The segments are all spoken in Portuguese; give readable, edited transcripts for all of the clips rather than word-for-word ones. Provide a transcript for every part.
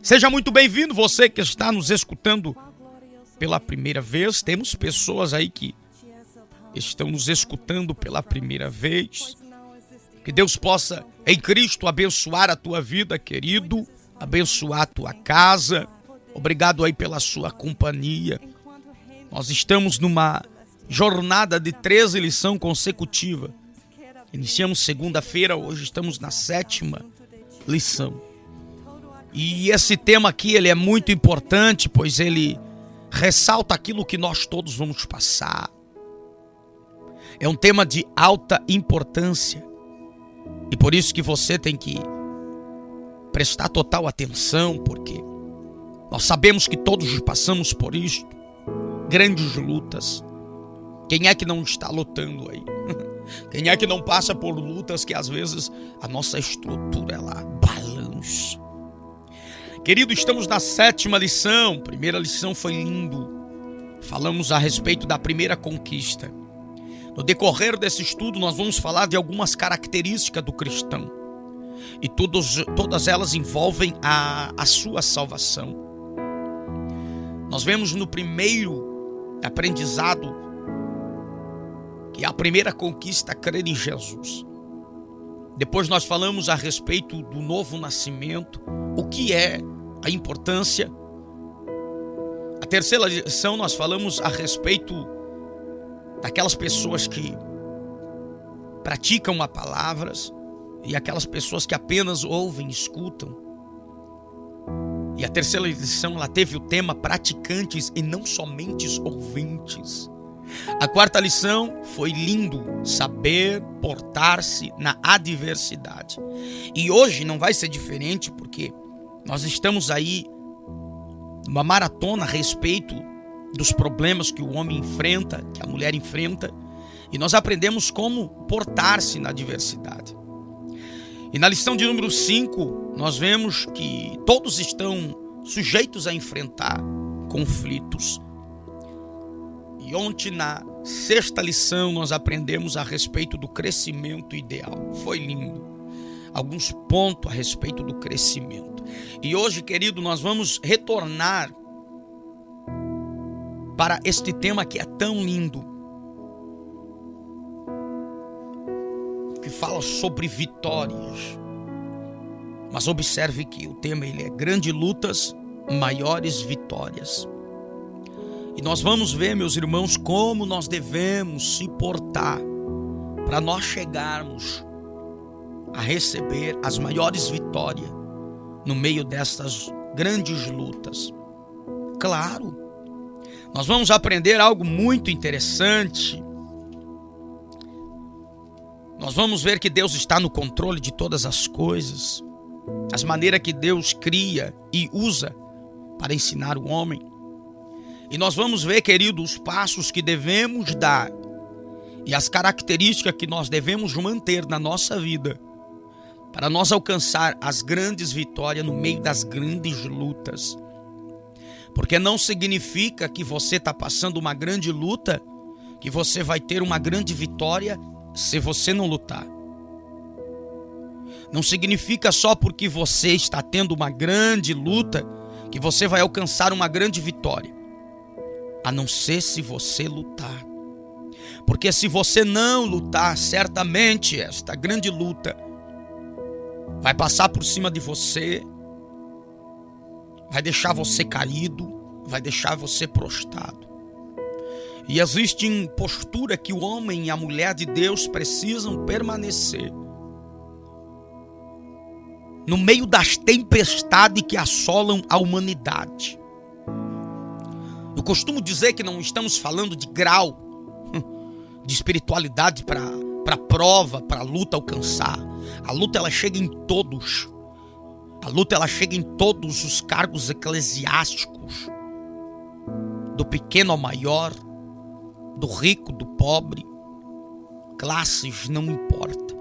Seja muito bem-vindo, você que está nos escutando pela primeira vez. Temos pessoas aí que estão nos escutando pela primeira vez. Que Deus possa, em Cristo, abençoar a tua vida, querido, abençoar a tua casa. Obrigado aí pela sua companhia. Nós estamos numa jornada de 13 lições consecutivas. Iniciamos segunda-feira, hoje estamos na 7ª lição. E esse tema aqui, ele é muito importante, pois ele ressalta aquilo que nós todos vamos passar. É um tema de alta importância. E por isso que você tem que prestar total atenção, porque nós sabemos que todos passamos por isto. Grandes lutas. Quem é que não está lutando aí? Quem é que não passa por lutas que às vezes a nossa estrutura ela balança? Querido, estamos na 7ª lição. Primeira lição foi lindo. Falamos a respeito da primeira conquista. No decorrer desse estudo nós vamos falar de algumas características do cristão. E todas elas envolvem a sua salvação. Nós vemos no primeiro aprendizado que a primeira conquista é crer em Jesus. Depois nós falamos a respeito do novo nascimento, o que é a importância. A terceira lição nós falamos a respeito daquelas pessoas que praticam a palavras e aquelas pessoas que apenas ouvem, escutam. E a terceira lição ela teve o tema praticantes e não somente ouvintes. A quarta lição foi lindo, saber portar-se na adversidade. E hoje não vai ser diferente, porque nós estamos aí numa maratona a respeito dos problemas que o homem enfrenta, que a mulher enfrenta, e nós aprendemos como portar-se na adversidade. E na lição de número 5, nós vemos que todos estão sujeitos a enfrentar conflitos. E ontem, na 6ª lição, nós aprendemos a respeito do crescimento ideal. Foi lindo. Alguns pontos a respeito do crescimento. E hoje, querido, nós vamos retornar para este tema que é tão lindo, que fala sobre vitórias. Mas observe que o tema ele é grandes lutas, maiores vitórias. E nós vamos ver, meus irmãos, como nós devemos se portar para nós chegarmos a receber as maiores vitórias no meio destas grandes lutas. Claro, nós vamos aprender algo muito interessante. Nós vamos ver que Deus está no controle de todas as coisas, as maneiras que Deus cria e usa para ensinar o homem. E nós vamos ver, querido, os passos que devemos dar e as características que nós devemos manter na nossa vida para nós alcançar as grandes vitórias no meio das grandes lutas. Porque não significa que você está passando uma grande luta, que você vai ter uma grande vitória se você não lutar. Não significa só porque você está tendo uma grande luta que você vai alcançar uma grande vitória. A não ser se você lutar. Porque se você não lutar, certamente esta grande luta vai passar por cima de você, vai deixar você caído, vai deixar você prostrado. E existe postura que o homem e a mulher de Deus precisam permanecer no meio das tempestades que assolam a humanidade. Eu costumo dizer que não estamos falando de grau de espiritualidade para prova, para a luta alcançar. A luta ela chega em todos. A luta ela chega em todos os cargos eclesiásticos, do pequeno ao maior, do rico, do pobre, classes não importa.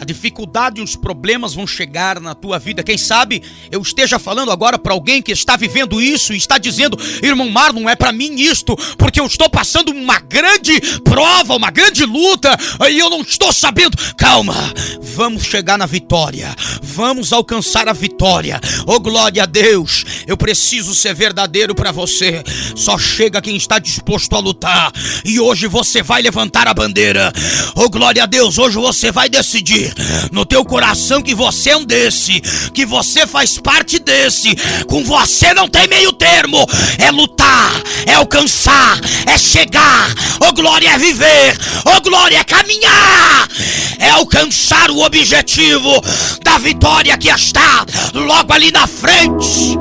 A dificuldade e os problemas vão chegar na tua vida. Quem sabe eu esteja falando agora para alguém que está vivendo isso e está dizendo: irmão Marlon, é para mim isto, porque eu estou passando uma grande prova, uma grande luta, e eu não estou sabendo. Calma, vamos chegar na vitória, vamos alcançar a vitória. Oh, glória a Deus. Eu preciso ser verdadeiro para você. Só chega quem está disposto a lutar, e hoje você vai levantar a bandeira. Oh, glória a Deus. Hoje você vai decidir no teu coração que você é um desse, que você faz parte desse. Com você não tem meio termo. É lutar, é alcançar, é chegar. Oh, glória é viver. Oh, glória é caminhar. É alcançar o objetivo da vitória que está logo ali na frente.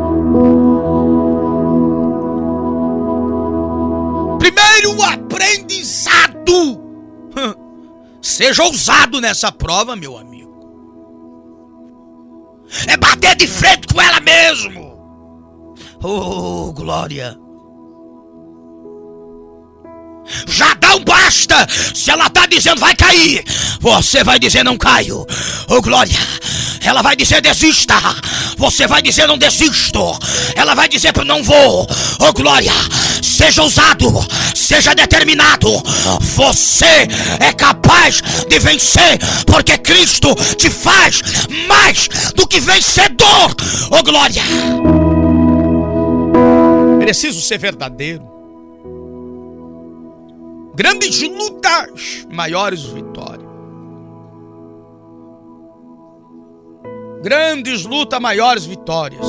Primeiro aprendizado. Seja ousado nessa prova, meu amigo. É bater de frente com ela mesmo. Oh, glória. Já dá um basta. Se ela está dizendo vai cair, você vai dizer não caio. Oh, glória. Ela vai dizer desista, você vai dizer não desisto. Ela vai dizer não vou. Oh, glória. Seja ousado, seja determinado. Você é capaz de vencer, porque Cristo te faz mais do que vencedor. Oh, glória. Preciso ser verdadeiro. Grandes lutas, maiores vitórias. Grandes lutas, maiores vitórias.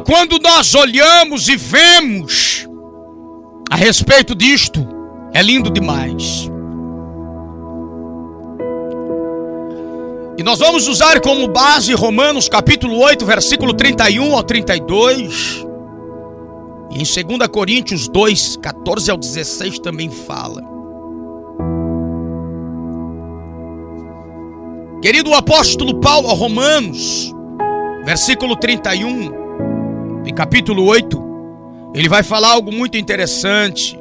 Quando nós olhamos e vemos a respeito disto, é lindo demais. E nós vamos usar como base Romanos capítulo 8, versículo 31 ao 32. E em 2 Coríntios 2, 14 ao 16 também fala. Querido apóstolo Paulo, a Romanos, versículo 31, em capítulo 8, ele vai falar algo muito interessante.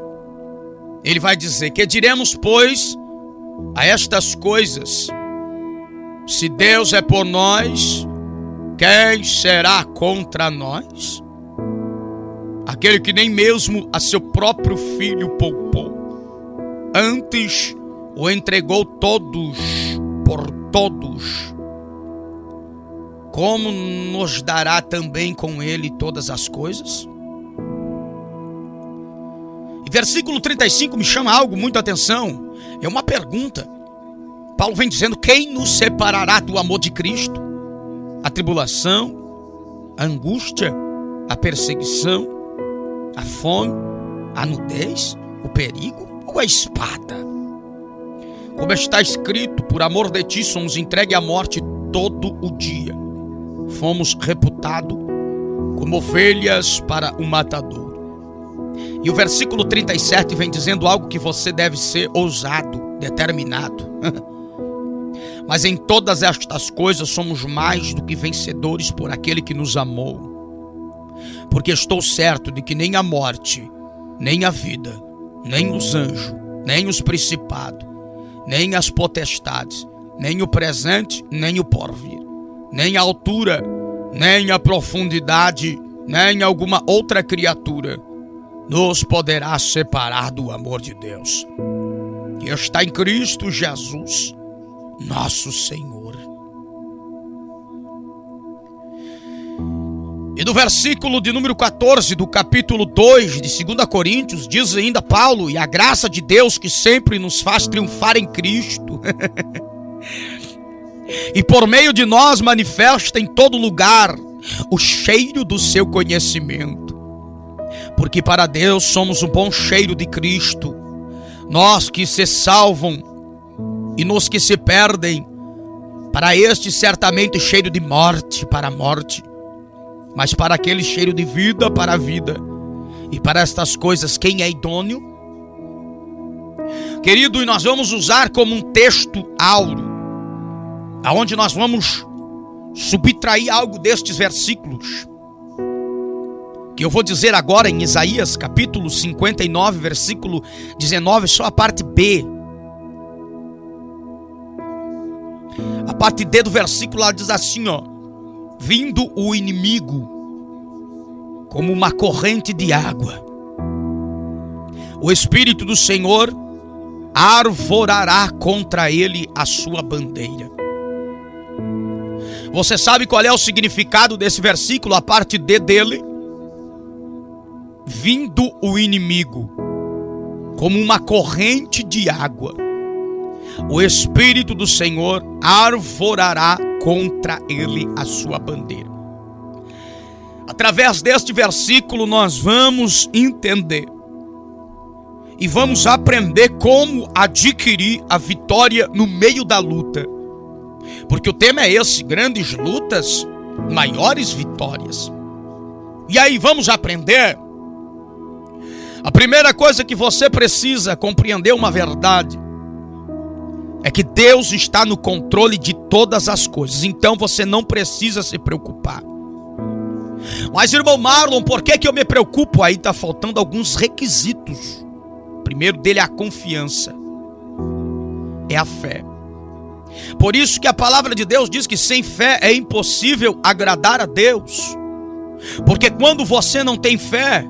Ele vai dizer: que diremos, pois, a estas coisas? Se Deus é por nós, quem será contra nós? Aquele que nem mesmo a seu próprio filho poupou, antes o entregou todos por todos, como nos dará também com ele todas as coisas? E versículo 35 me chama algo muito atenção. É uma pergunta. Paulo vem dizendo: quem nos separará do amor de Cristo? A tribulação, a angústia, a perseguição, a fome, a nudez, o perigo ou a espada? Como está escrito: por amor de ti somos entregues à morte todo o dia. Fomos reputados como ovelhas para o matador. E o versículo 37 vem dizendo algo que você deve ser ousado, determinado. Mas em todas estas coisas somos mais do que vencedores por aquele que nos amou. Porque estou certo de que nem a morte, nem a vida, nem os anjos, nem os principados, nem as potestades, nem o presente, nem o porvir, nem a altura, nem a profundidade, nem alguma outra criatura nos poderá separar do amor de Deus, que está em Cristo Jesus, nosso Senhor. E no versículo de número 14 do capítulo 2 de 2 Coríntios, diz ainda Paulo: e a graça de Deus que sempre nos faz triunfar em Cristo e por meio de nós manifesta em todo lugar o cheiro do seu conhecimento. Porque para Deus somos um bom cheiro de Cristo, nós que se salvam e nos que se perdem. Para este certamente cheiro de morte, para a morte, mas para aquele cheiro de vida, para a vida. E para estas coisas, quem é idôneo? Querido, e nós vamos usar como um texto áureo, aonde nós vamos subtrair algo destes versículos, que eu vou dizer agora em Isaías capítulo 59, versículo 19, só a parte B. A parte D do versículo lá diz assim, ó: vindo o inimigo como uma corrente de água, o Espírito do Senhor arvorará contra ele a sua bandeira. Você sabe qual é o significado desse versículo, a parte D dele? Vindo o inimigo como uma corrente de água, o Espírito do Senhor arvorará contra ele a sua bandeira. Através deste versículo nós vamos entender e vamos aprender como adquirir a vitória no meio da luta. Porque o tema é esse: grandes lutas, maiores vitórias. E aí vamos aprender. A primeira coisa que você precisa compreender, uma verdade, é que Deus está no controle de todas as coisas. Então você não precisa se preocupar. Mas, irmão Marlon, por que eu me preocupo? Aí está faltando alguns requisitos. O primeiro dele é a confiança, é a fé. Por isso que a palavra de Deus diz que sem fé é impossível agradar a Deus. Porque quando você não tem fé,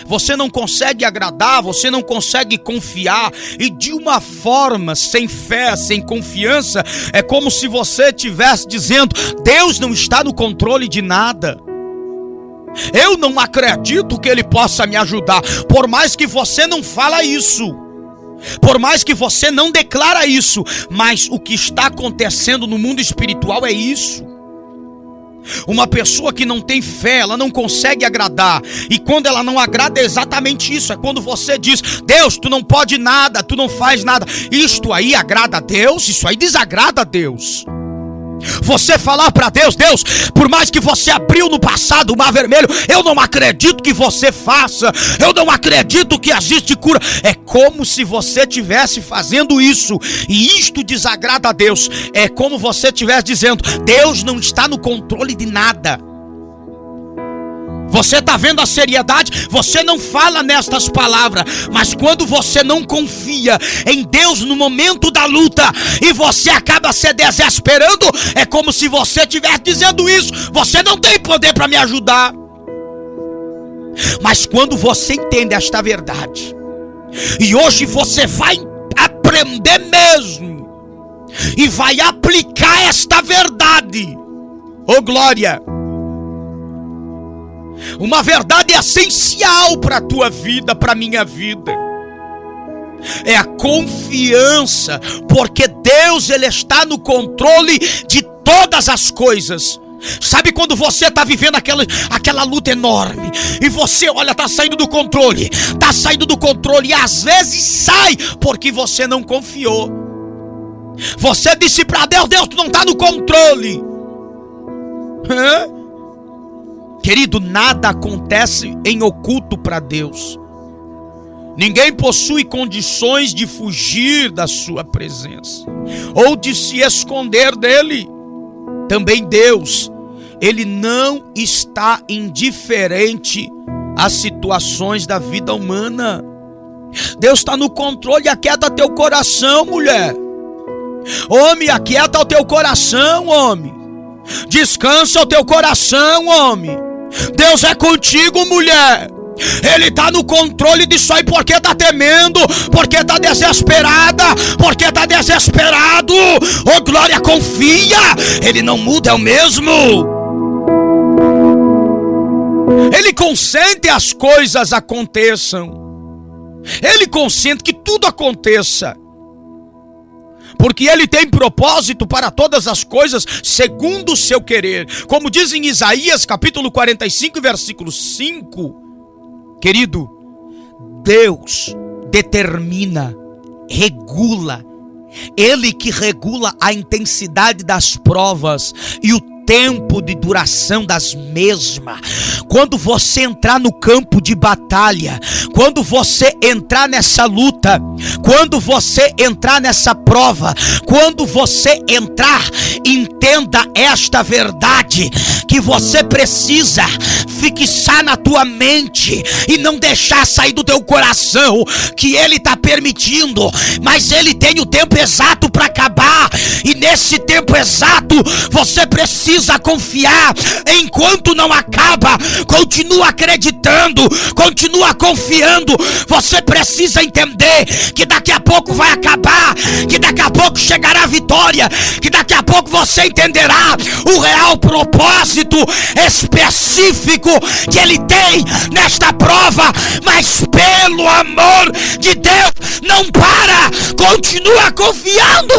você não consegue agradar, você não consegue confiar. E de uma forma, sem fé, sem confiança, é como se você estivesse dizendo: Deus não está no controle de nada. Eu não acredito que Ele possa me ajudar. Por mais que você não fala isso, por mais que você não declara isso, mas o que está acontecendo no mundo espiritual é isso. Uma pessoa que não tem fé, ela não consegue agradar. E quando ela não agrada, é exatamente isso. É quando você diz: Deus, tu não pode nada, tu não faz nada. Isto aí agrada a Deus? Isso aí desagrada a Deus. Você falar para Deus: Deus, por mais que você abriu no passado o mar vermelho, eu não acredito que você faça, eu não acredito que existe cura. É como se você estivesse fazendo isso, e isto desagrada a Deus. É como você estivesse dizendo: Deus não está no controle de nada. Você está vendo a seriedade? Você não fala nestas palavras, mas quando você não confia em Deus no momento da luta e você acaba se desesperando, é como se você estivesse dizendo isso: você não tem poder para me ajudar. Mas quando você entende esta verdade, e hoje você vai aprender mesmo, e vai aplicar esta verdade, oh glória! Uma verdade essencial para a tua vida, para a minha vida, é a confiança, porque Deus, Ele está no controle de todas as coisas. Sabe quando você está vivendo aquela luta enorme, e você, olha, está saindo do controle, e às vezes sai porque você não confiou. Você disse para Deus: Deus, tu não está no controle. Querido, nada acontece em oculto para Deus. Ninguém possui condições de fugir da sua presença ou de se esconder dele. Também Deus, Ele não está indiferente às situações da vida humana. Deus está no controle. Aquieta teu coração, mulher. Homem, aquieta o teu coração, homem. Descansa o teu coração, homem. Deus é contigo, mulher. Ele está no controle disso aí. Porque está temendo, porque está desesperada, porque está desesperado. Oh glória, confia. Ele não muda, é o mesmo. Ele consente as coisas aconteçam. Ele consente que tudo aconteça, porque Ele tem propósito para todas as coisas segundo o seu querer. Como diz em Isaías capítulo 45, versículo 5, querido, Deus determina, regula, Ele que regula a intensidade das provas e o tempo de duração das mesmas. Quando você entrar no campo de batalha, quando você entrar nessa luta, quando você entrar nessa prova, quando você entrar, entenda esta verdade, que você precisa fixar na tua mente e não deixar sair do teu coração, que ele está permitindo, mas ele tem o tempo exato para acabar, e nesse tempo exato você precisa confiar. Enquanto não acaba, continua acreditando, continua confiando. Você precisa entender que daqui a pouco vai acabar, que daqui a pouco chegará a vitória, que daqui a pouco você entenderá o real propósito específico que ele tem nesta prova. Mas pelo amor de Deus, não para, continua confiando.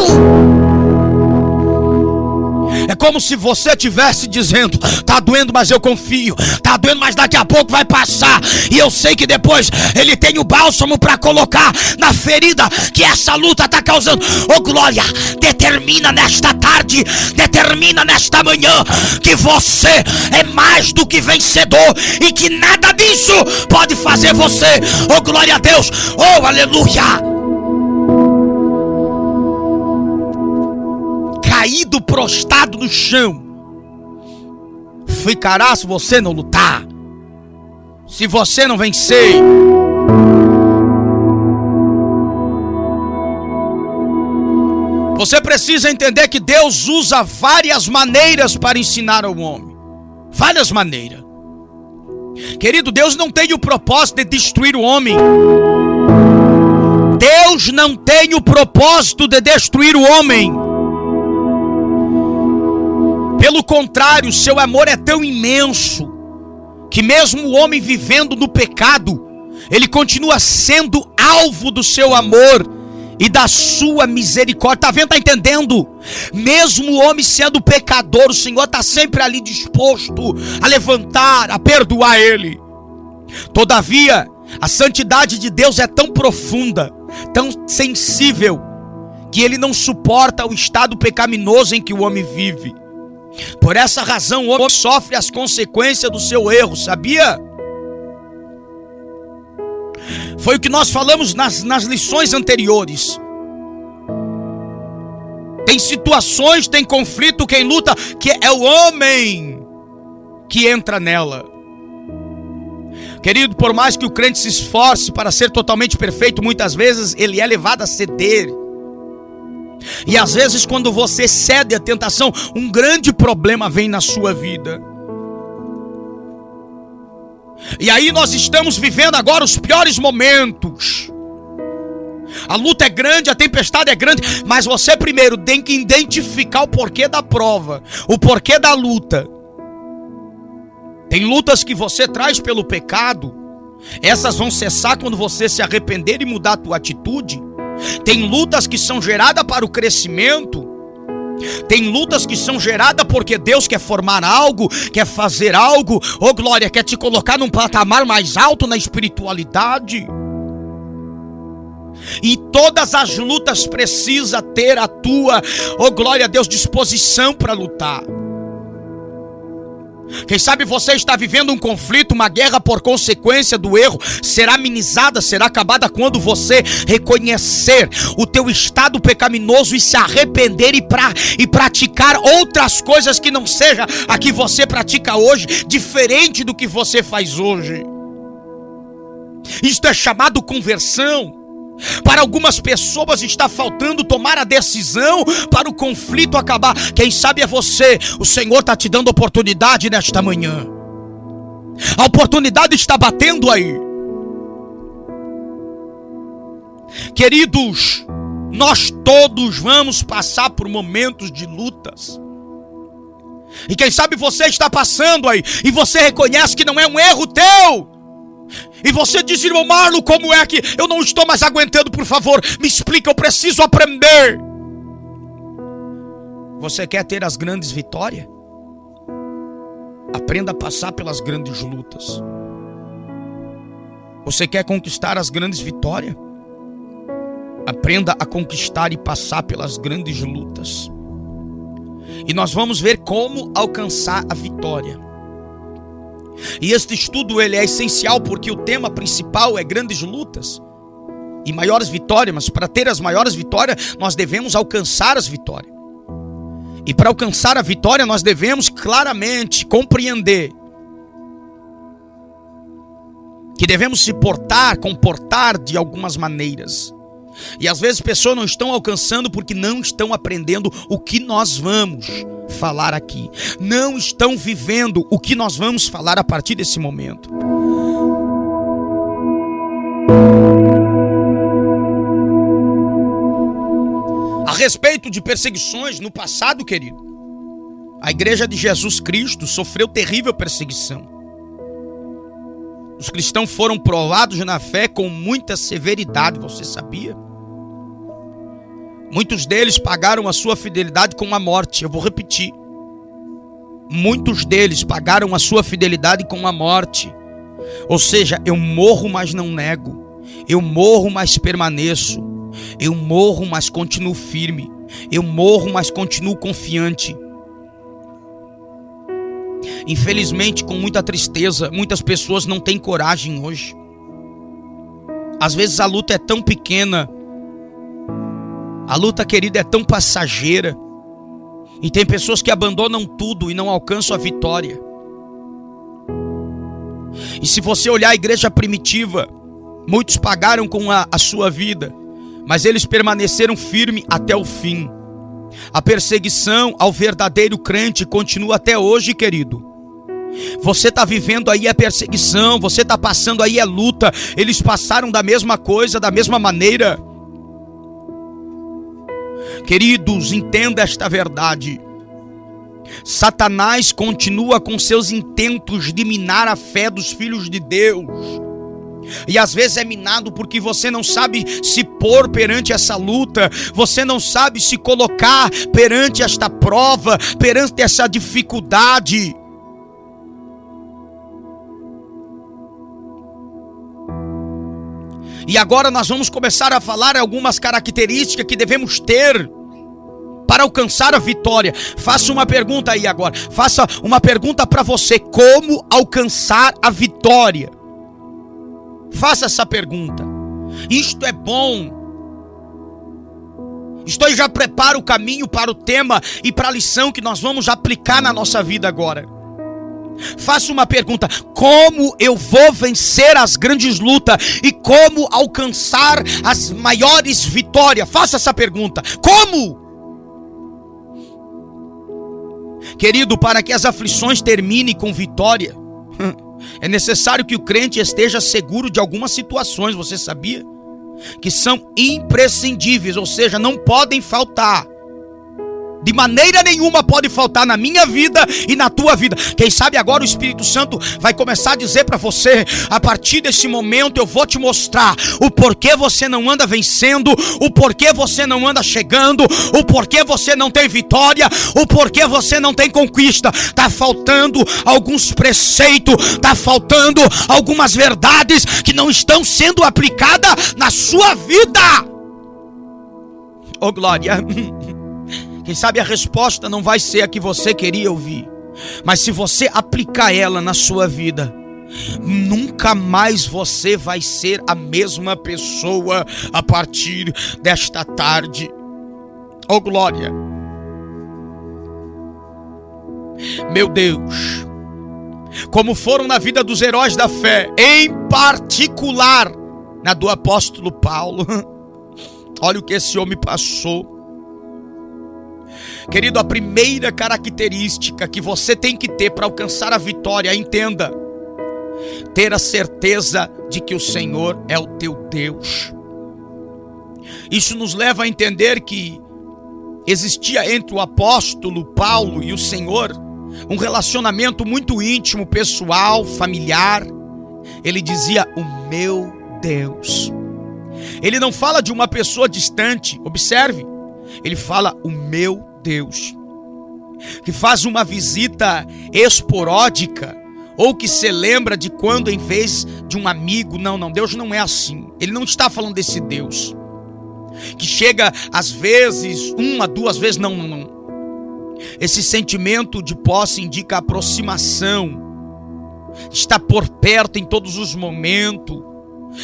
É como se você estivesse dizendo: tá doendo, mas eu confio. Tá doendo, mas daqui a pouco vai passar. E eu sei que depois ele tem o bálsamo para colocar na ferida que essa luta está causando. Oh glória, determina nesta tarde, determina nesta manhã, que você é mais do que vencedor e que nada disso pode fazer você. Oh glória a Deus, oh aleluia. Caído, prostrado no chão, ficará se você não lutar, se você não vencer. Você precisa entender que Deus usa várias maneiras para ensinar ao homem. Várias maneiras. Querido, Deus não tem o propósito de destruir o homem. Deus não tem o propósito de destruir o homem. Pelo contrário, seu amor é tão imenso que mesmo o homem vivendo no pecado, ele continua sendo alvo do seu amor e da sua misericórdia. Tá vendo? Tá entendendo? Mesmo o homem sendo pecador, o Senhor está sempre ali disposto a levantar, a perdoar ele. Todavia, a santidade de Deus é tão profunda, tão sensível, que ele não suporta o estado pecaminoso em que o homem vive. Por essa razão o homem sofre as consequências do seu erro, sabia? Foi o que nós falamos nas lições anteriores. Tem situações, tem conflito, quem luta, que é o homem que entra nela. Querido, por mais que o crente se esforce para ser totalmente perfeito, muitas vezes ele é levado a ceder. E às vezes quando você cede à tentação, um grande problema vem na sua vida. E aí nós estamos vivendo agora os piores momentos. A luta é grande, a tempestade é grande, mas você primeiro tem que identificar o porquê da prova, o porquê da luta. Tem lutas que você traz pelo pecado, essas vão cessar quando você se arrepender e mudar a tua atitude. Tem lutas que são geradas para o crescimento. Tem lutas que são geradas porque Deus quer formar algo, quer fazer algo. Oh glória, quer te colocar num patamar mais alto na espiritualidade. E todas as lutas precisam ter a tua, oh glória a Deus, disposição para lutar. Quem sabe você está vivendo um conflito, uma guerra por consequência do erro. Será amenizada, será acabada quando você reconhecer o teu estado pecaminoso e se arrepender e praticar outras coisas que não seja a que você pratica hoje, diferente do que você faz hoje. Isto é chamado conversão. Para algumas pessoas está faltando tomar a decisão para o conflito acabar. Quem sabe é você. O Senhor está te dando oportunidade nesta manhã. A oportunidade está batendo aí. Queridos, nós todos vamos passar por momentos de lutas. E quem sabe você está passando aí e você reconhece que não é um erro teu. E você diz: irmão Marlon, como é que eu não estou mais aguentando? Por favor, me explica, eu preciso aprender. Você quer ter as grandes vitórias? Aprenda a passar pelas grandes lutas. Você quer conquistar as grandes vitórias? Aprenda a conquistar e passar pelas grandes lutas. E nós vamos ver como alcançar a vitória. E este estudo ele é essencial porque o tema principal é grandes lutas e maiores vitórias. Mas para ter as maiores vitórias, nós devemos alcançar as vitórias. E para alcançar a vitória, nós devemos claramente compreender que devemos se comportar de algumas maneiras. E às vezes pessoas não estão alcançando porque não estão aprendendo o que nós vamos falar aqui. Não estão vivendo o que nós vamos falar a partir desse momento. A respeito de perseguições no passado, querido, a igreja de Jesus Cristo sofreu terrível perseguição. Os cristãos foram provados na fé com muita severidade, você sabia? Muitos deles pagaram a sua fidelidade com a morte. Eu vou repetir. Muitos deles pagaram a sua fidelidade com a morte. Ou seja, eu morro, mas não nego. Eu morro, mas permaneço. Eu morro, mas continuo firme. Eu morro, mas continuo confiante. Infelizmente, com muita tristeza, muitas pessoas não têm coragem hoje. Às vezes a luta é tão pequena. A luta, querida, é tão passageira. E tem pessoas que abandonam tudo e não alcançam a vitória. E se você olhar a igreja primitiva, muitos pagaram com a sua vida, mas eles permaneceram firmes até o fim. A perseguição ao verdadeiro crente continua até hoje, querido. Você está vivendo aí a perseguição, você está passando aí a luta. Eles passaram da mesma coisa, da mesma maneira. Queridos, entenda esta verdade. Satanás continua com seus intentos de minar a fé dos filhos de Deus. E às vezes é minado porque você não sabe se pôr perante essa luta. Você não sabe se colocar perante esta prova, perante essa dificuldade. E agora nós vamos começar a falar algumas características que devemos ter para alcançar a vitória. Faça uma pergunta aí agora. Faça uma pergunta para você. Como alcançar a vitória? Faça essa pergunta. Isto é bom. Isto aí já prepara o caminho para o tema e para a lição que nós vamos aplicar na nossa vida agora. Faça uma pergunta: como eu vou vencer as grandes lutas e como alcançar as maiores vitórias? Faça essa pergunta: como? Querido, para que as aflições terminem com vitória, é necessário que o crente esteja seguro de algumas situações, você sabia? Que são imprescindíveis, ou seja, não podem faltar. De maneira nenhuma pode faltar na minha vida e na tua vida. Quem sabe agora o Espírito Santo vai começar a dizer para você: a partir desse momento eu vou te mostrar o porquê você não anda vencendo, o porquê você não anda chegando, o porquê você não tem vitória, o porquê você não tem conquista. Está faltando alguns preceitos, está faltando algumas verdades que não estão sendo aplicadas na sua vida. Oh glória! Quem sabe a resposta não vai ser a que você queria ouvir, mas se você aplicar ela na sua vida, nunca mais você vai ser a mesma pessoa a partir desta tarde. Oh glória! Meu Deus, como foram na vida dos heróis da fé, em particular na do apóstolo Paulo. Olha o que esse homem passou. Querido, a primeira característica que você tem que ter para alcançar a vitória, entenda: ter a certeza de que o Senhor é o teu Deus. Isso nos leva a entender que existia entre o apóstolo Paulo e o Senhor um relacionamento muito íntimo, pessoal, familiar. Ele dizia: o meu Deus. Ele não fala de uma pessoa distante, observe. Ele fala: o meu Deus, que faz uma visita esporádica, ou que se lembra de quando em vez de um amigo. Não, Deus não é assim. Ele não está falando desse Deus. que chega às vezes, uma, duas vezes, não. Esse sentimento de posse indica aproximação, está por perto em todos os momentos.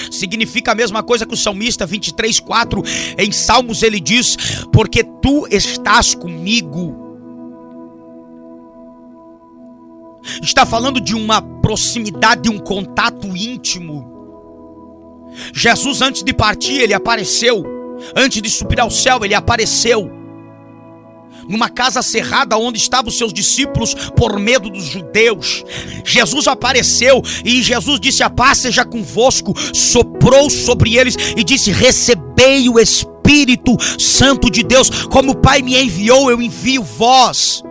Significa a mesma coisa que o salmista 23:4 em Salmos ele diz: porque tu estás comigo. Está falando de uma proximidade, de um contato íntimo. Jesus, antes de partir, ele apareceu. Antes de subir ao céu, ele apareceu numa casa cerrada onde estavam os seus discípulos por medo dos judeus. Jesus apareceu e Jesus disse: a paz seja convosco. Soprou sobre eles e disse: recebei o Espírito Santo de Deus. Como o Pai me enviou, eu envio vós.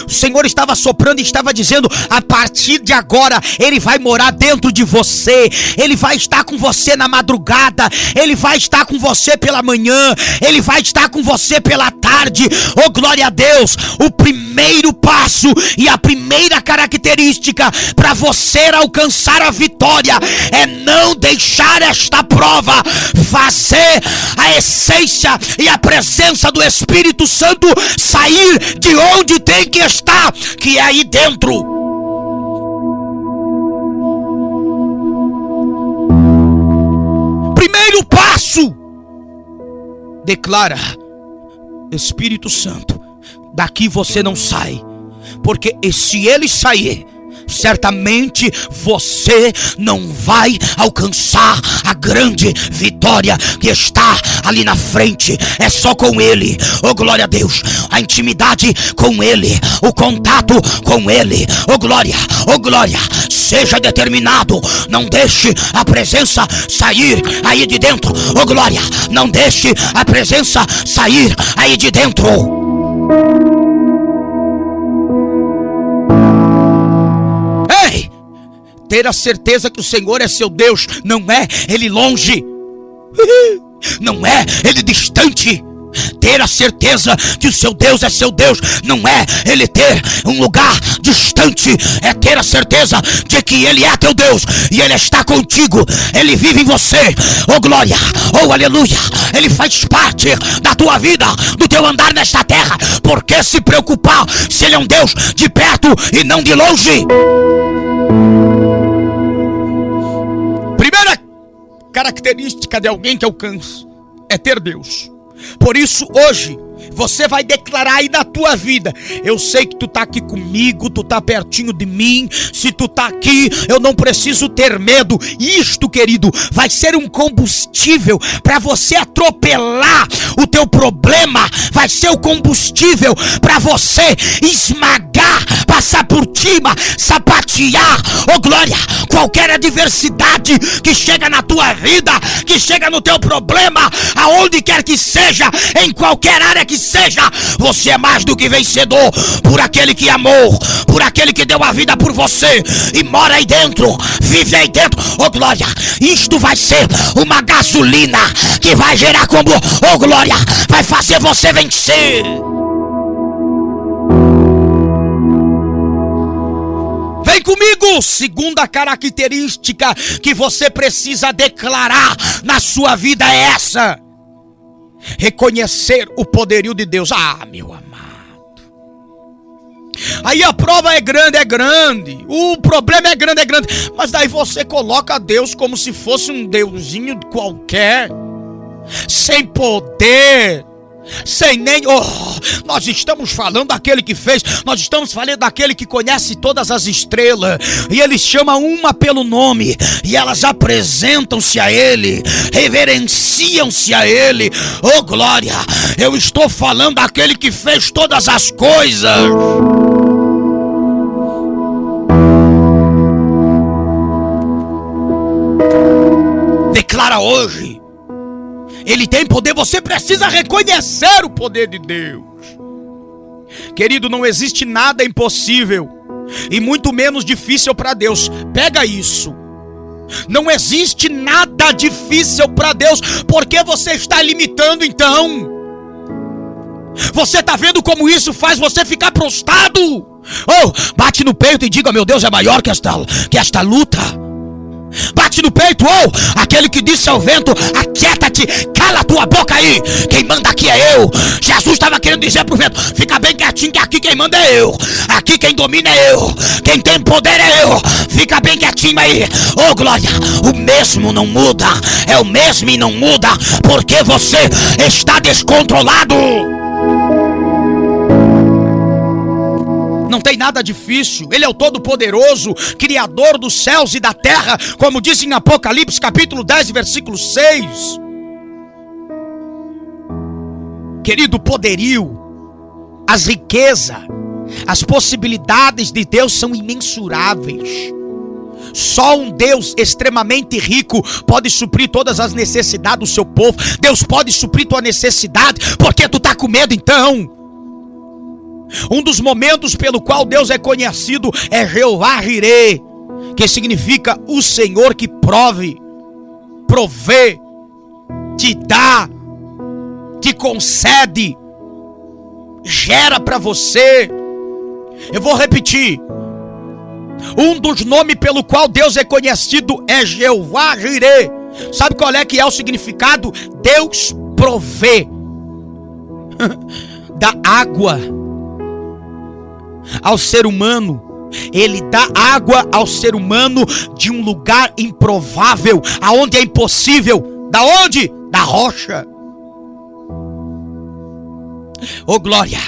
O Senhor estava soprando e estava dizendo: a partir de agora Ele vai morar dentro de você. Ele vai estar com você na madrugada, Ele vai estar com você pela manhã, Ele vai estar com você pela tarde. Oh, glória a Deus! O primeiro passo e a primeira característica para você alcançar a vitória é não deixar esta prova fazer a essência e a presença do Espírito Santo sair de onde tem que estar, que é aí dentro. Primeiro passo: declara: Espírito Santo, daqui você não sai, porque se ele sair, certamente você não vai alcançar a grande vitória que está ali na frente. É só com Ele. Oh, glória a Deus! A intimidade com Ele, o contato com Ele. Oh, glória! Oh, glória! Seja determinado. Não deixe a presença sair aí de dentro. Oh, glória! Não deixe a presença sair aí de dentro. Ter a certeza que o Senhor é seu Deus, não é Ele longe, não é Ele distante. Ter a certeza que o seu Deus é seu Deus, não é Ele ter um lugar distante. É ter a certeza de que Ele é teu Deus e Ele está contigo. Ele vive em você. Oh, glória! Oh, aleluia! Ele faz parte da tua vida, do teu andar nesta terra. Por que se preocupar se Ele é um Deus de perto e não de longe? Primeira característica de alguém que alcança é ter Deus. Por isso hoje você vai declarar aí na tua vida: eu sei que tu tá aqui comigo, tu tá pertinho de mim. Se tu tá aqui, eu não preciso ter medo. Isto, querido, vai ser um combustível para você atropelar o teu problema. Vai ser o combustível para você esmagar, passar por cima, sapatear. Oh, glória! Qualquer adversidade que chega na tua vida, que chega no teu problema, aonde quer que seja, em qualquer área que seja, você é mais do que vencedor por aquele que amou, por aquele que deu a vida por você e mora aí dentro, vive aí dentro. Oh, glória! Isto vai ser uma gasolina que vai gerar como, oh, glória, vai fazer você vencer. Vem comigo. Segunda característica que você precisa declarar na sua vida é essa: reconhecer o poderio de Deus. Ah, meu amado, aí a prova é grande, o problema é grande, mas daí você coloca Deus como se fosse um deusinho qualquer, sem poder, sem nem... nós estamos falando daquele que fez, nós estamos falando daquele que conhece todas as estrelas, e ele chama uma pelo nome, e elas apresentam-se a ele, reverenciam-se a ele. Oh, glória! Eu estou falando daquele que fez todas as coisas. Declara hoje: Ele tem poder. Você precisa reconhecer o poder de Deus. Querido, não existe nada impossível e muito menos difícil para Deus. Pega isso. Não existe nada difícil para Deus. Por que você está limitando então? Você está vendo como isso faz você ficar prostrado? Oh, bate no peito e diga: meu Deus é maior que esta luta. Bate no peito, ou aquele que disse ao vento: aquieta-te, cala a tua boca aí, quem manda aqui é eu. Jesus estava querendo dizer pro vento: fica bem quietinho, que aqui quem manda é eu, aqui quem domina é eu, quem tem poder é eu, fica bem quietinho aí. Oh glória, o mesmo não muda, é o mesmo e não muda, porque você está descontrolado. Não tem nada difícil, Ele é o Todo-Poderoso, Criador dos céus e da terra, como diz em Apocalipse capítulo 10, versículo 6. Querido, o poderio, as riquezas, as possibilidades de Deus são imensuráveis. Só um Deus extremamente rico pode suprir todas as necessidades do seu povo. Deus pode suprir tua necessidade, porque tu está com medo então? Um dos momentos pelo qual Deus é conhecido é Jeová Jireh, que significa o Senhor que provê, te dá, te concede, gera para você. Eu vou repetir. Um dos nomes pelo qual Deus é conhecido é Jeová Jireh. Sabe qual é que é o significado? Deus provê da água ao ser humano. Ele dá água ao ser humano de um lugar improvável, aonde é impossível. Da onde? Da rocha. Oh glória!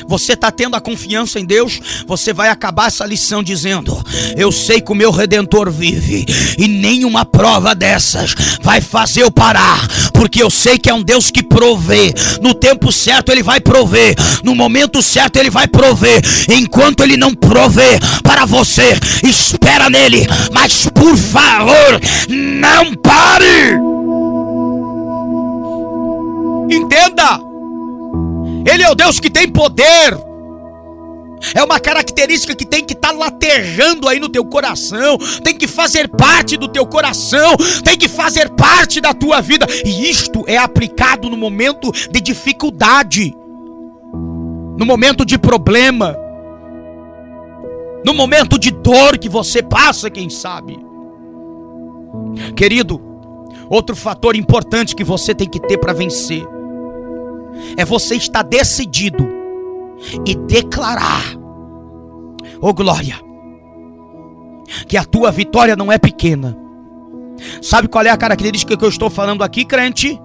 Você está tendo a confiança em Deus? Você vai acabar essa lição dizendo: eu sei que o meu Redentor vive, e nenhuma prova dessas vai fazer eu parar, porque eu sei que é um Deus que provê. No tempo certo Ele vai prover, no momento certo Ele vai prover. Enquanto Ele não prover para você, espera nele, mas por favor, não pare. Entenda, Ele é o Deus que tem poder. É uma característica que tem que estar latejando aí no teu coração, tem que fazer parte do teu coração, tem que fazer parte da tua vida. E isto é aplicado no momento de dificuldade, no momento de problema, no momento de dor que você passa, quem sabe. Querido, outro fator importante que você tem que ter para vencer é você estar decidido e declarar, oh glória, que a tua vitória não é pequena. Sabe qual é a característica que eu estou falando aqui, crente?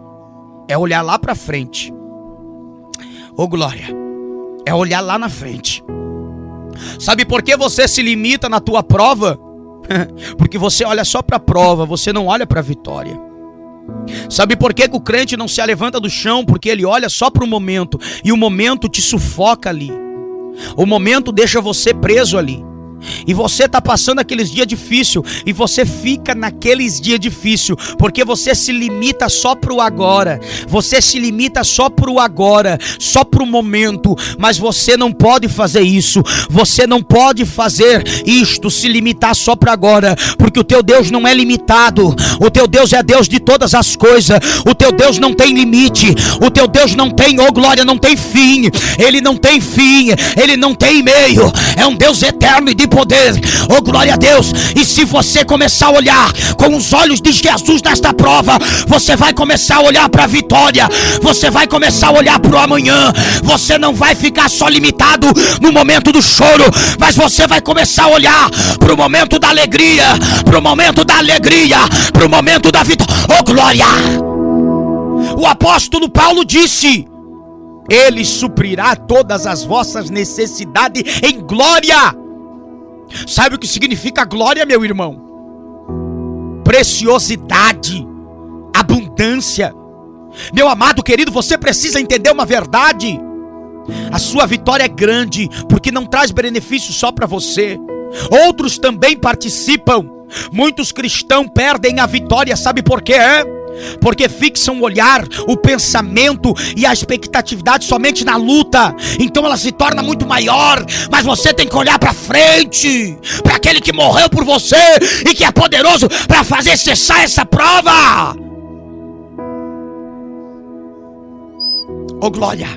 É olhar lá para frente. Oh glória, é olhar lá na frente. Sabe por que você se limita na tua prova? Porque você olha só para a prova, você não olha para a vitória. Sabe por que o crente não se levanta do chão? Porque ele olha só para o momento, e o momento te sufoca ali. O momento deixa você preso ali. E você está passando aqueles dias difíceis, e você fica naqueles dias difíceis, porque você se limita só para o agora. Você se limita só para o agora, só para o momento. Mas você não pode fazer isso. Você não pode fazer isto, se limitar só para agora, porque o teu Deus não é limitado. O teu Deus é Deus de todas as coisas. O teu Deus não tem limite. O teu Deus não tem, oh glória, não tem fim. Ele não tem fim, Ele não tem meio. É um Deus eterno e de poder, oh glória a Deus. E se você começar a olhar com os olhos de Jesus nesta prova, você vai começar a olhar para a vitória, você vai começar a olhar para o amanhã. Você não vai ficar só limitado no momento do choro, mas você vai começar a olhar para o momento da alegria, para o momento da alegria, para o momento da vitória. Oh glória! O apóstolo Paulo disse: Ele suprirá todas as vossas necessidades em glória. Sabe o que significa glória, meu irmão? Preciosidade, abundância. Meu amado querido, você precisa entender uma verdade. A sua vitória é grande, porque não traz benefício só para você. Outros também participam. Muitos cristãos perdem a vitória, sabe por quê? Porque fixam o olhar, o pensamento e a expectatividade somente na luta. Então ela se torna muito maior. Mas você tem que olhar para frente, para aquele que morreu por você e que é poderoso para fazer cessar essa prova. Oh glória!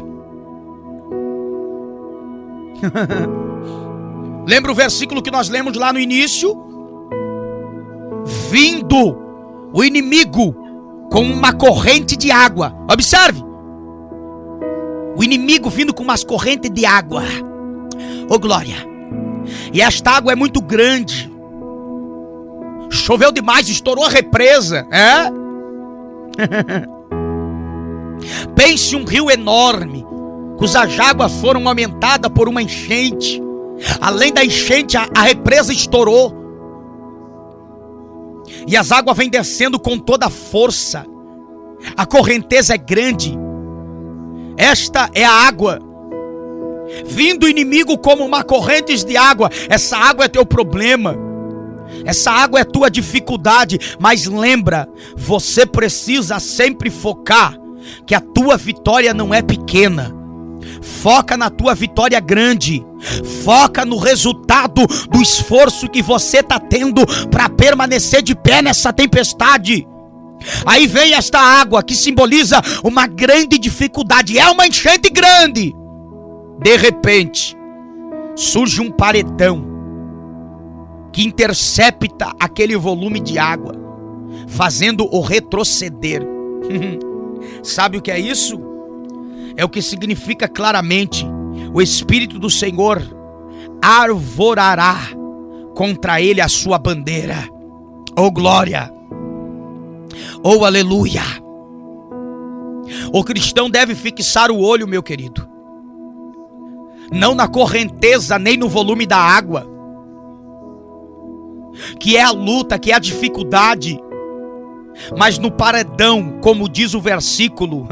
Lembra o versículo que nós lemos lá no início? vindo o inimigo com uma corrente de água. Observe, o inimigo vindo com umas correntes de água. Oh glória! E esta água é muito grande. Choveu demais, estourou a represa. Pense um rio enorme, cujas águas foram aumentadas por uma enchente. Além da enchente, a represa estourou. E as águas vêm descendo com toda a força. A correnteza é grande. Esta é a água. Vindo o inimigo como uma corrente de água. Essa água é teu problema. Essa água é tua dificuldade. Mas lembra, você precisa sempre focar que a tua vitória não é pequena. Foca na tua vitória grande. Foca no resultado do esforço que você está tendo para permanecer de pé nessa tempestade. Aí vem esta água que simboliza uma grande dificuldade. É uma enchente grande. De repente surge um paredão que intercepta aquele volume de água, fazendo-o retroceder. Sabe o que é isso? É o que significa claramente: o Espírito do Senhor arvorará contra ele a sua bandeira. Oh glória! Oh aleluia! O cristão deve fixar o olho, meu querido, não na correnteza nem no volume da água, que é a luta, que é a dificuldade, mas no paredão, como diz o versículo,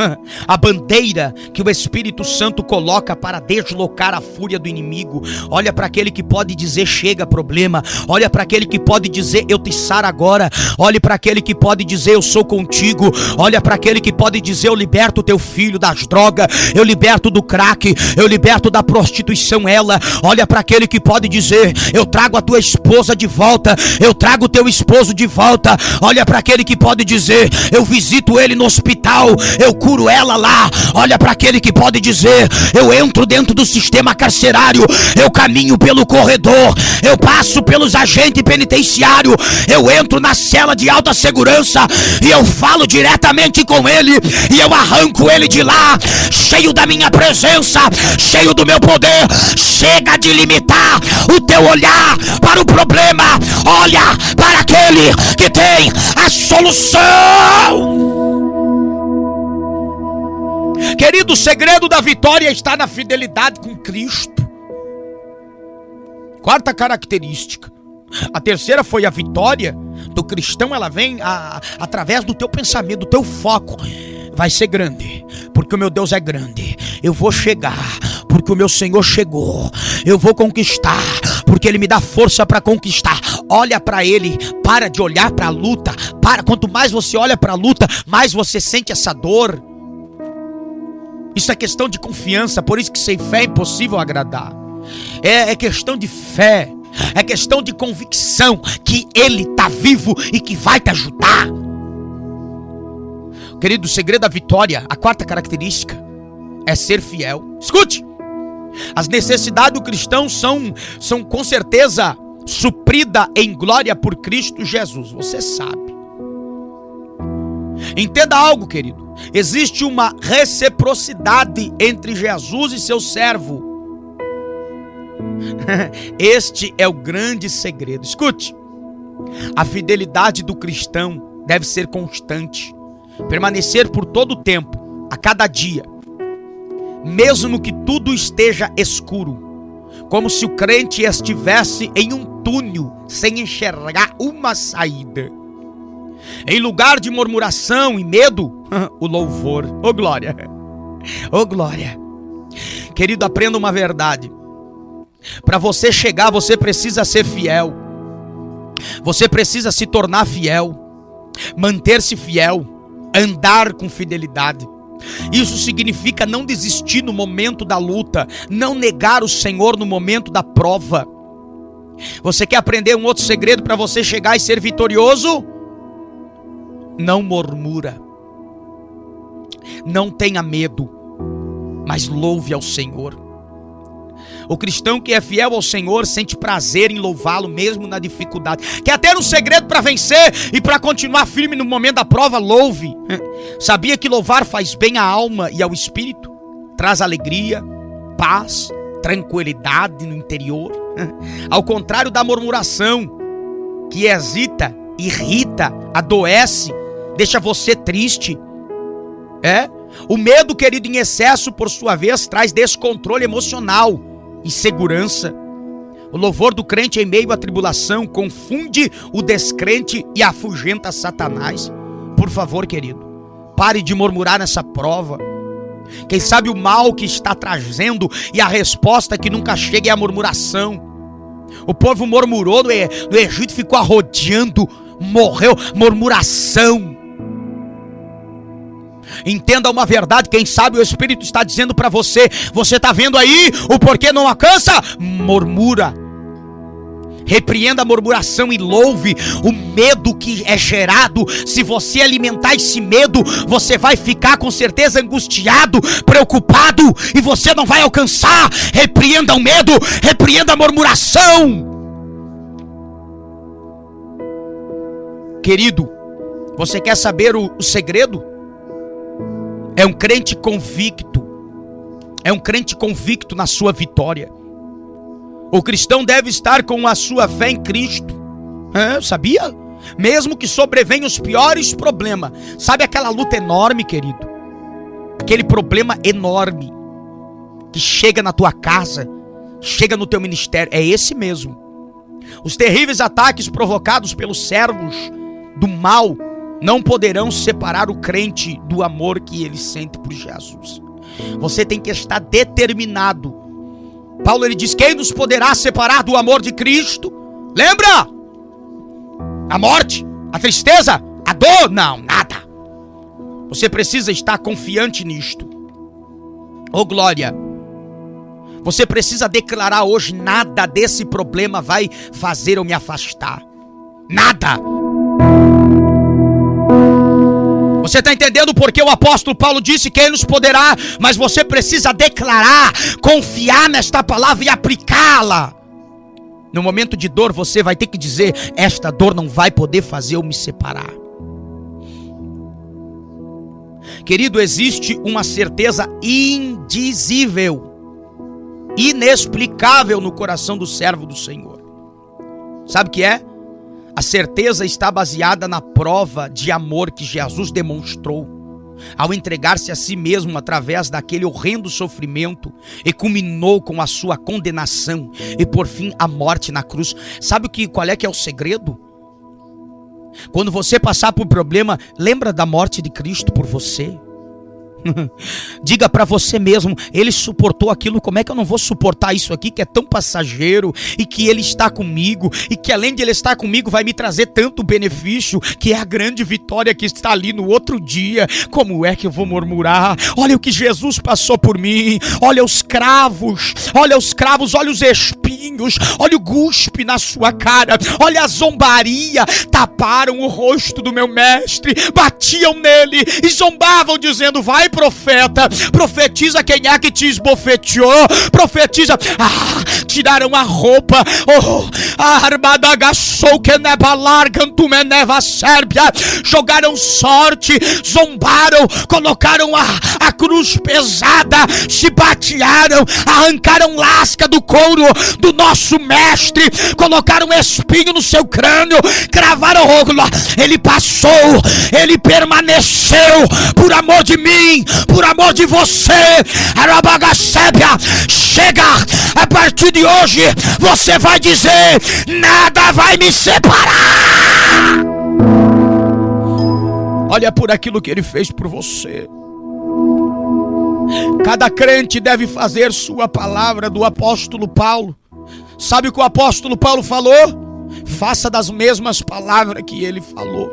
a bandeira que o Espírito Santo coloca para deslocar a fúria do inimigo. Olha para aquele que pode dizer: chega problema. Olha para aquele que pode dizer: eu te saro agora. Olha para aquele que pode dizer: eu sou contigo. Olha para aquele que pode dizer: eu liberto teu filho das drogas, eu liberto do crack, eu liberto da prostituição ela. Olha para aquele que pode dizer: eu trago a tua esposa de volta, eu trago o teu esposo de volta. Olha para aquele que pode dizer: eu visito ele no hospital, eu curo ela lá. Olha para aquele que pode dizer: eu entro dentro do sistema carcerário, eu caminho pelo corredor, eu passo pelos agentes penitenciários, eu entro na cela de alta segurança e eu falo diretamente com ele e eu arranco ele de lá, cheio da minha presença, cheio do meu poder. Chega de limitar o teu olhar para o problema, olha para aquele que tem a solução. Querido, o segredo da vitória está na fidelidade com Cristo. Quarta característica. A terceira foi a vitória do cristão. Ela vem através do teu pensamento, do teu foco. Vai ser grande, porque o meu Deus é grande. Eu vou chegar, porque o meu Senhor chegou. Eu vou conquistar, porque Ele me dá força para conquistar. Olha para Ele, para de olhar para a luta. Quanto mais você olha para a luta, mais você sente essa dor. Isso é questão de confiança, por isso que sem fé é impossível agradar. É questão de fé, é questão de convicção que Ele está vivo e que vai te ajudar. Querido, o segredo da vitória, a quarta característica, é ser fiel. Escute, as necessidades do cristão são com certeza supridas em glória por Cristo Jesus. Você sabe. Entenda algo, querido. Existe uma reciprocidade entre Jesus e seu servo. Este é o grande segredo. Escute, a fidelidade do cristão deve ser constante, permanecer por todo o tempo, a cada dia, mesmo que tudo esteja escuro, como se o crente estivesse em um túnel sem enxergar uma saída. Em lugar de murmuração e medo, o louvor. Oh glória, oh glória. Querido, aprenda uma verdade. Para você chegar, você precisa ser fiel. Você precisa se tornar fiel, manter-se fiel, andar com fidelidade. Isso significa não desistir no momento da luta, não negar o Senhor no momento da prova. Você quer aprender um outro segredo para você chegar e ser vitorioso? Não murmura, não tenha medo, mas louve ao Senhor. O cristão que é fiel ao Senhor sente prazer em louvá-lo mesmo na dificuldade. Quer ter um segredo para vencer e para continuar firme no momento da prova? Louve. Sabia que louvar faz bem à alma e ao espírito? Traz alegria, paz, tranquilidade no interior. Ao contrário da murmuração, que hesita, irrita, adoece, deixa você triste. O medo, querido, em excesso, por sua vez, traz descontrole emocional, insegurança. O louvor do crente em meio à tribulação confunde o descrente e afugenta Satanás. Por favor, querido, pare de murmurar nessa prova. Quem sabe o mal que está trazendo e a resposta que nunca chega é a murmuração. O povo murmurou no Egito, ficou arrodeando, morreu, murmuração. Entenda uma verdade, quem sabe o Espírito está dizendo para você: você está vendo aí o porquê não alcança? Murmura. Repreenda a murmuração e louve. O medo que é gerado, se você alimentar esse medo, você vai ficar com certeza angustiado, preocupado, e você não vai alcançar. Repreenda o medo, repreenda a murmuração. Querido, você quer saber o segredo? É um crente convicto. É um crente convicto na sua vitória. O cristão deve estar com a sua fé em Cristo. Sabia? Mesmo que sobrevenham os piores problemas. Sabe aquela luta enorme, querido? Aquele problema enorme que chega na tua casa, chega no teu ministério. É esse mesmo. Os terríveis ataques provocados pelos servos do mal não poderão separar o crente do amor que ele sente por Jesus. Você tem que estar determinado. Paulo, ele diz: quem nos poderá separar do amor de Cristo? Lembra? A morte, a tristeza, a dor? Não, nada. Você precisa estar confiante nisto. Oh glória. Você precisa declarar hoje: nada desse problema vai fazer eu me afastar. Nada. Você está entendendo porque o apóstolo Paulo disse: quem nos poderá? Mas você precisa declarar, confiar nesta palavra e aplicá-la. No momento de dor, você vai ter que dizer: esta dor não vai poder fazer eu me separar. Querido, existe uma certeza indizível, inexplicável no coração do servo do Senhor. Sabe o que é? A certeza está baseada na prova de amor que Jesus demonstrou ao entregar-se a si mesmo através daquele horrendo sofrimento, e culminou com a sua condenação e por fim a morte na cruz. Sabe qual é que é o segredo? Quando você passar por problema, lembra da morte de Cristo por você. Diga para você mesmo: ele suportou aquilo, como é que eu não vou suportar isso aqui que é tão passageiro, e que ele está comigo, e que além de ele estar comigo vai me trazer tanto benefício, que é a grande vitória que está ali no outro dia. Como é que eu vou murmurar? Olha o que Jesus passou por mim. Olha os cravos, olha os espinhos, olha o guspe na sua cara, olha a zombaria. Taparam o rosto do meu mestre, batiam nele e zombavam dizendo: vai profeta, profetiza quem é que te esbofeteou, profetiza. Tiraram a roupa, a armada agachou que neva larga, tu me neva sérbia, jogaram sorte, zombaram, colocaram a cruz pesada, se batearam, arrancaram lasca do couro do nosso mestre, colocaram espinho no seu crânio, cravaram o rogo. Ele passou, ele permaneceu por amor de mim, por amor de você. Chega, a partir de hoje você vai dizer: nada vai me separar. Olha por aquilo que ele fez por você. Cada crente deve fazer sua palavra do apóstolo Paulo. Sabe o que o apóstolo Paulo falou? Faça das mesmas palavras que ele falou.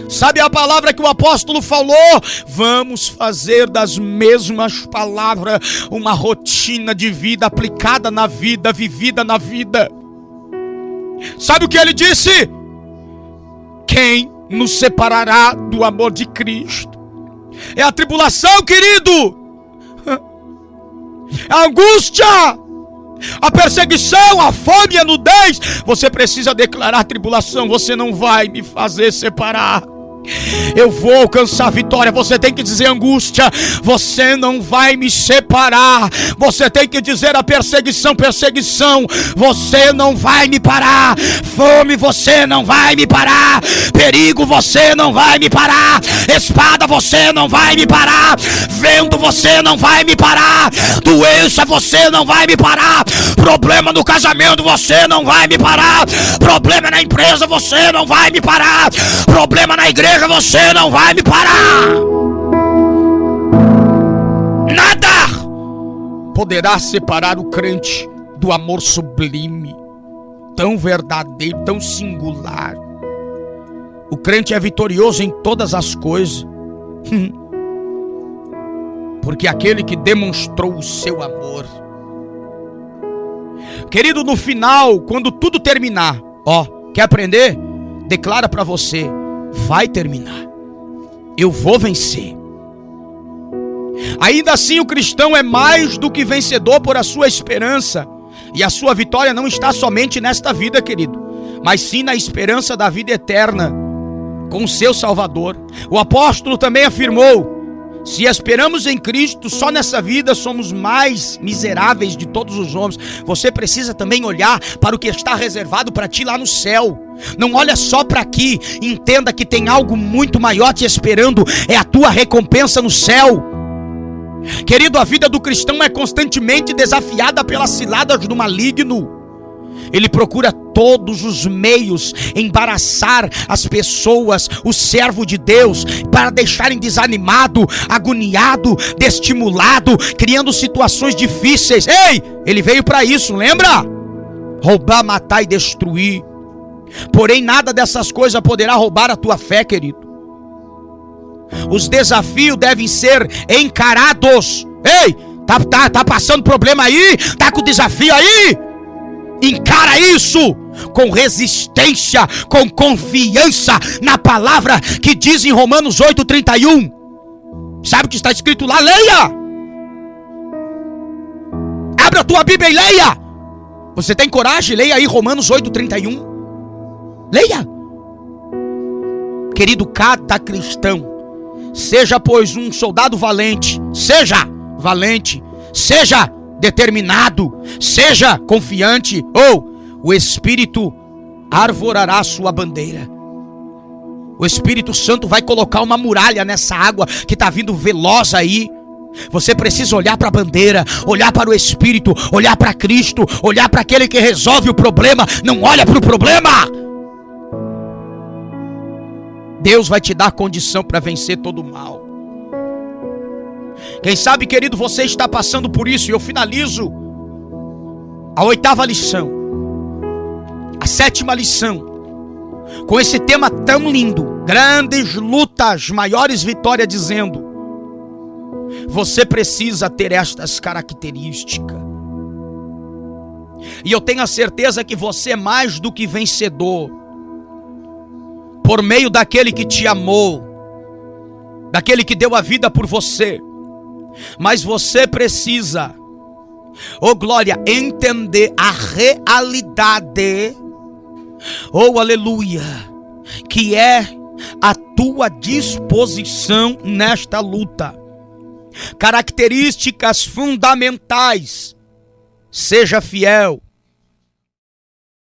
Sabe a palavra que o apóstolo falou? Vamos fazer das mesmas palavras uma rotina de vida aplicada na vida, vivida na vida. Sabe o que ele disse? Quem nos separará do amor de Cristo? É a tribulação, querido. É a angústia. a perseguição, a fome e a nudez, você precisa declarar tribulação. Você não vai me fazer separar. Eu vou alcançar a vitória. Você tem que dizer angústia, você não vai me separar. Você tem que dizer a perseguição, perseguição, você não vai me parar. Fome, você não vai me parar. Perigo, você não vai me parar. Espada, você não vai me parar. Vento, você não vai me parar. Doença, você não vai me parar. Problema no casamento, você não vai me parar. Problema na empresa, você não vai me parar. Problema na igreja, você não vai me parar. Nada poderá separar o crente do amor sublime, tão verdadeiro, tão singular. O crente é vitorioso em todas as coisas, porque aquele que demonstrou o seu amor. Querido, no final, quando tudo terminar, quer aprender? Declara para você: vai terminar, eu vou vencer. Ainda assim, o cristão é mais do que vencedor por a sua esperança. E a sua vitória não está somente nesta vida, querido, mas sim na esperança da vida eterna com o seu Salvador. O apóstolo também afirmou: se esperamos em Cristo só nessa vida, somos mais miseráveis de todos os homens. Você precisa também olhar para o que está reservado para ti lá no céu. Não olha só para aqui, entenda que tem algo muito maior te esperando. É a tua recompensa no céu. Querido, a vida do cristão é constantemente desafiada pelas ciladas do maligno. Ele procura todos os meios embaraçar as pessoas, o servo de Deus, para deixarem desanimado, agoniado, desestimulado, criando situações difíceis. Ei, ele veio para isso, lembra? Roubar, matar e destruir. Porém, nada dessas coisas poderá roubar a tua fé, querido. Os desafios devem ser encarados. Ei, tá passando problema aí? Tá com desafio aí? Encara isso com resistência, com confiança na palavra que diz em Romanos 8:31. Sabe o que está escrito lá? Leia! Abra a tua Bíblia e leia! Você tem coragem? Leia aí Romanos 8:31. Leia! Querido, cada cristão, seja pois um soldado valente, seja valente, seja determinado, seja confiante, ou o Espírito arvorará a sua bandeira. O Espírito Santo vai colocar uma muralha nessa água que está vindo veloz aí. Você precisa olhar para a bandeira, olhar para o Espírito, olhar para Cristo, olhar para aquele que resolve o problema. Não olha para o problema. Deus vai te dar condição para vencer todo o mal. Quem sabe, querido, você está passando por isso. E eu finalizo a 8ª lição, a 7ª lição, com esse tema tão lindo: grandes lutas, maiores vitórias, dizendo: você precisa ter estas características. E eu tenho a certeza que você é mais do que vencedor, por meio daquele que te amou, daquele que deu a vida por você. Mas você precisa, glória, entender a realidade, aleluia, que é a tua disposição nesta luta. Características fundamentais: seja fiel,